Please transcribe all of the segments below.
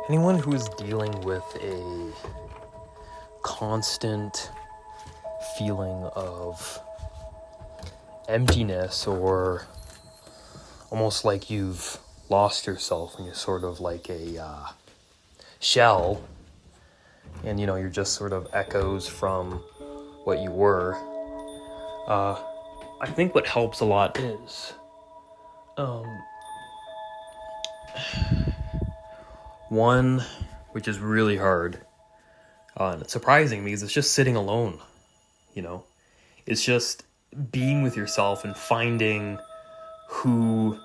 Anyone who is dealing with a constant feeling of emptiness, or almost like you've lost yourself and you're sort of like a shell, and you're just sort of echoes from what you were. I think what helps a lot is one, which is really hard, and it's surprising because it's just sitting alone. It's just being with yourself and finding who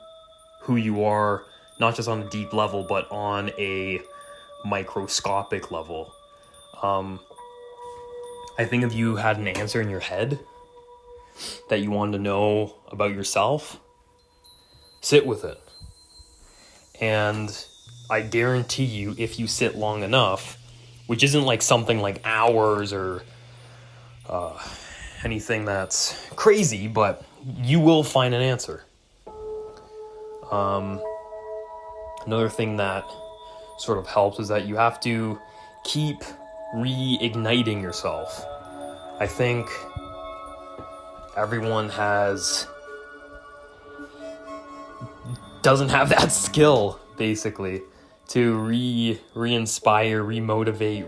you are, not just on a deep level, but on a microscopic level. I think if you had an answer in your head that you wanted to know about yourself, sit with it. And I guarantee you, if you sit long enough, which isn't like something like hours or anything that's crazy, but you will find an answer. Another thing that sort of helps is that you have to keep reigniting yourself. I think everyone doesn't have that skill, basically, to re-inspire, re-motivate,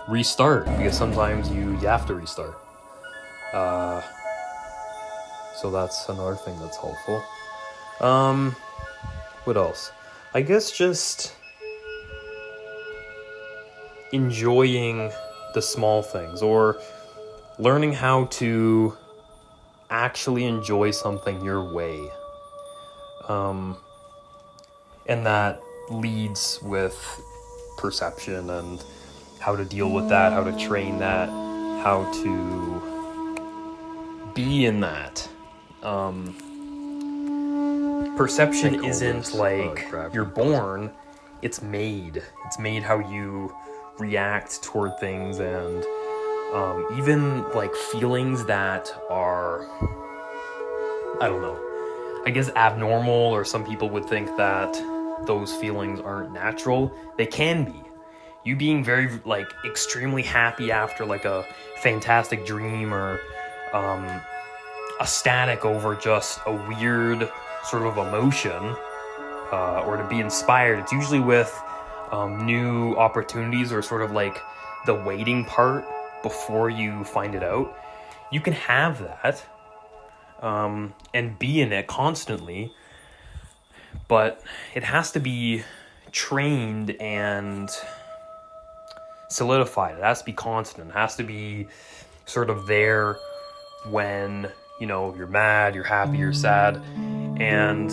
restart, because sometimes you have to restart. So that's another thing that's helpful. What else? I guess just enjoying the small things, or learning how to actually enjoy something your way. And that leads with perception and how to deal with that, how to train that, how to be in that. Perception isn't like you're born, it's made. It's made how you react toward things, and even like feelings that are, I don't know, I guess abnormal, or some people would think that those feelings aren't natural. They can be. You being very extremely happy after like a fantastic dream, or ecstatic over just a weird sort of emotion, or to be inspired, it's usually with new opportunities, or sort of like the waiting part before you find it out. You can have that and be in it constantly, but it has to be trained and solidified. It has to be constant. It has to be sort of there when you're mad, you're happy, you're sad. And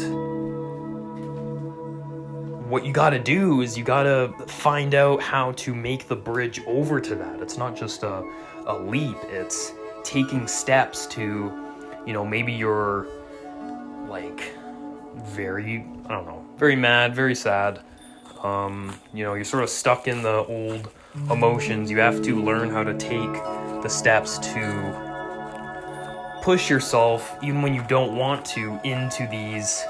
what you got to do is you got to find out how to make the bridge over to that. It's not just a leap. It's taking steps to, maybe you're like very mad, very sad. You're sort of stuck in the old emotions. You have to learn how to take the steps to push yourself, even when you don't want to, into these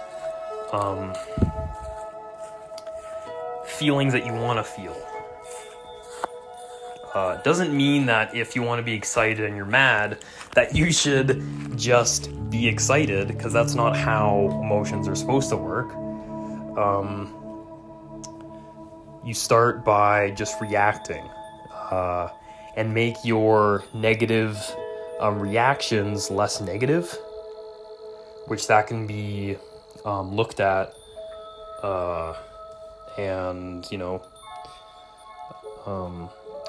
feelings that you want to feel. It doesn't mean that if you want to be excited and you're mad, that you should just be excited, because that's not how emotions are supposed to work. You start by just reacting, and make your negative reactions less negative, which that can be looked at, and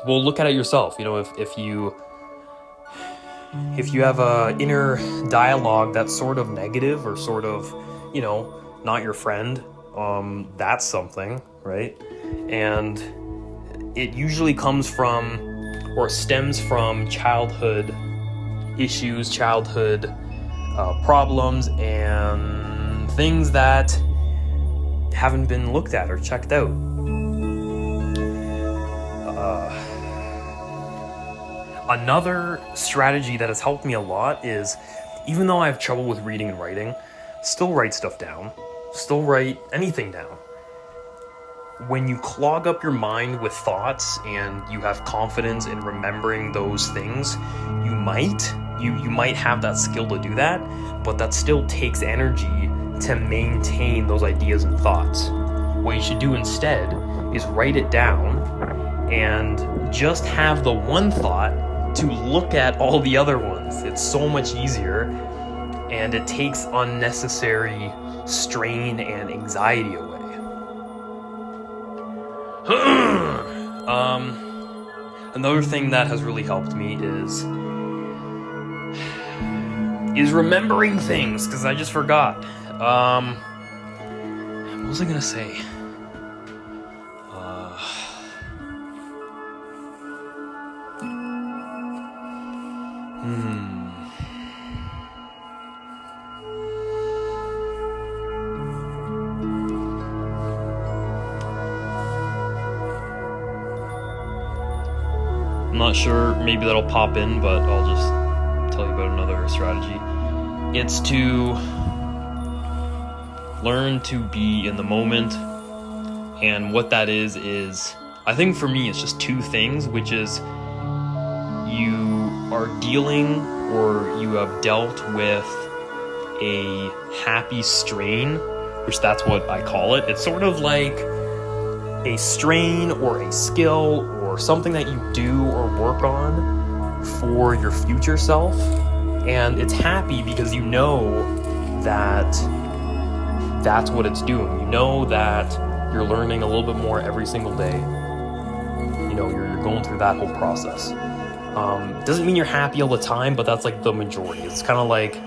well, look at it yourself. If you have a inner dialogue that's sort of negative, or sort of not your friend, that's something, right? And it usually comes from, or stems from, childhood issues, childhood problems, and things that haven't been looked at or checked out. Another strategy that has helped me a lot is, even though I have trouble with reading and writing, still write stuff down. Still write anything down. when you clog up your mind with thoughts and you have confidence in remembering those things, you might have that skill to do that, but that still takes energy to maintain those ideas and thoughts. What you should do instead is write it down and just have the one thought to look at all the other ones. It's so much easier, and it takes unnecessary strain and anxiety away. Another thing that has really helped me is remembering things, because I just forgot. What was I gonna say? I'm not sure, maybe that'll pop in, but I'll just tell you about another strategy. It's to learn to be in the moment, and what that is I think for me it's just two things, which is you are dealing, or you have dealt with, a happy strain, which that's what I call it. It's sort of like a strain or a skill or something that you do or work on for your future self, and it's happy because you know that that's what it's doing. You know that you're learning a little bit more every single day. You know, you're going through that whole process. Doesn't mean you're happy all the time, but that's like the majority. It's kind of like,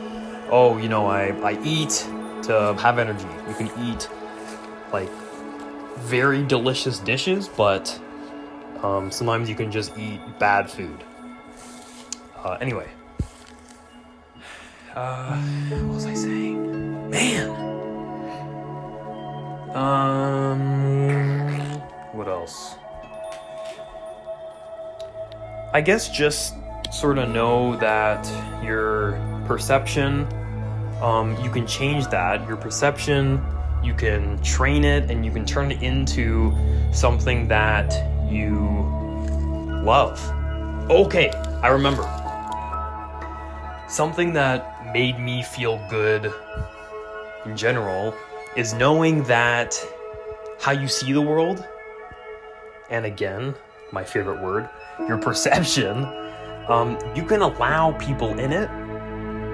oh, you know, I eat to have energy. You can eat like very delicious dishes, but sometimes you can just eat bad food. Anyway, what was I saying? Man. What else? I guess just sort of know that your perception, you can change that. Your perception, you can train it, and you can turn it into something that you love. Okay, I remember. Something that made me feel good in general is knowing that how you see the world, and again, my favorite word, your perception, you can allow people in it,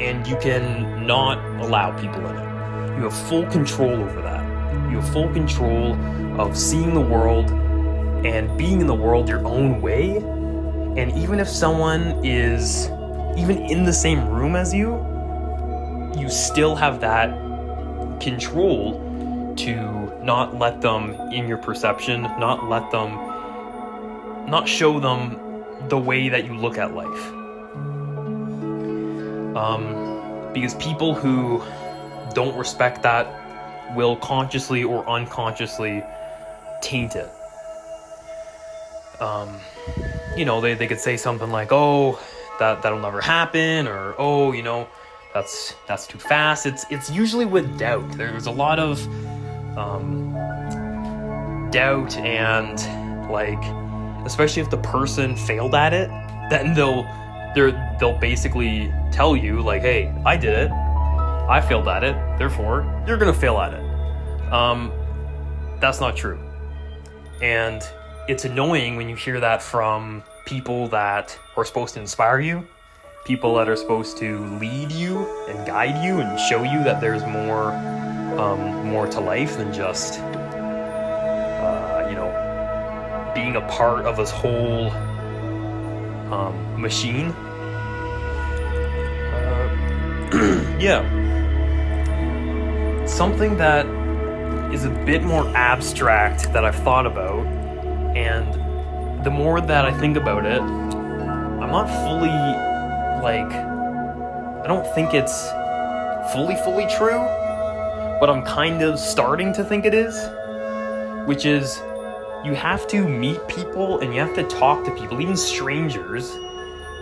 and you can not allow people in it. You have full control over that. You have full control of seeing the world and being in the world your own way. And even if someone is even in the same room as you, you still have that control to not let them in your perception, not show them the way that you look at life. Because people who don't respect that will consciously or unconsciously taint it. You know, they could say something like, oh, that'll never happen, or oh, you know, that's too fast. It's usually with doubt. There's a lot of doubt, and like, especially if the person failed at it, then they'll basically tell you like, hey, I did it, I failed at it, therefore you're gonna fail at it. That's not true. And it's annoying when you hear that from people that are supposed to inspire you, people that are supposed to lead you and guide you and show you that there's more to life than just you know, being a part of this whole machine. Yeah. Something that is a bit more abstract that I've thought about, and the more that I think about it, I'm not fully, like, I don't think it's fully true, but I'm kind of starting to think it is, which is, you have to meet people and you have to talk to people, even strangers,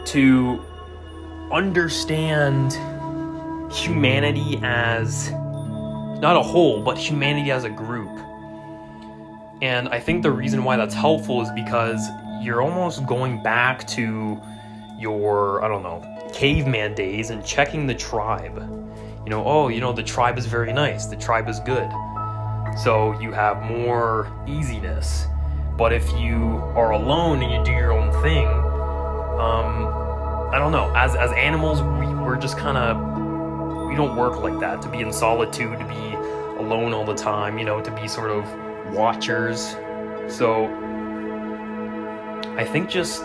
to understand humanity as, not a whole, but humanity as a group. And I think the reason why that's helpful is because you're almost going back to your, I don't know, caveman days and checking the tribe. You know, oh, you know, the tribe is very nice, the tribe is good. So you have more easiness. But if you are alone and you do your own thing, I don't know, as animals, we're just kind of, we don't work like that, to be in solitude, to be alone all the time, you know, to be sort of watchers. So I think just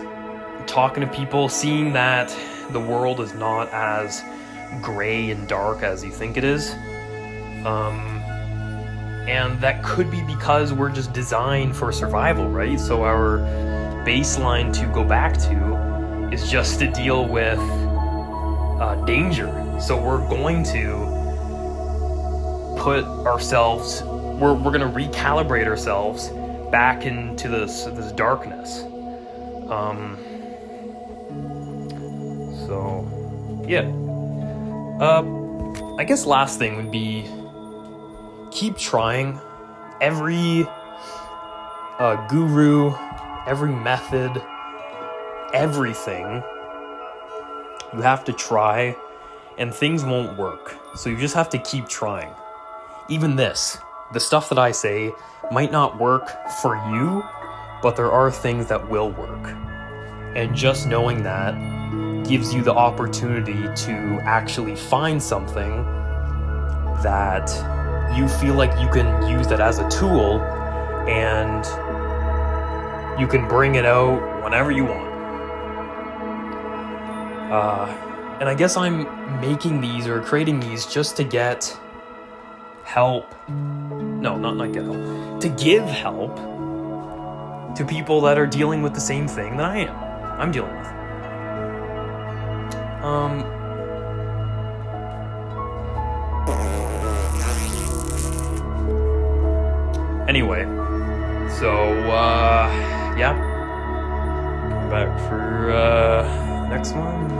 talking to people, seeing that the world is not as gray and dark as you think it is, and that could be because we're just designed for survival, right? So our baseline to go back to is just to deal with danger. So we're going to put ourselves, we're going to recalibrate ourselves back into this darkness. So yeah, I guess last thing would be keep trying. Every guru, every method, everything, you have to try, and things won't work. So you just have to keep trying. Even this, the stuff that I say might not work for you, but there are things that will work. And just knowing that gives you the opportunity to actually find something that you feel like you can use that as a tool, and you can bring it out whenever you want. And I guess I'm making these or creating these just to get help. No, not get help. To give help to people that are dealing with the same thing that I'm dealing with. Anyway, so yeah, come back for next one.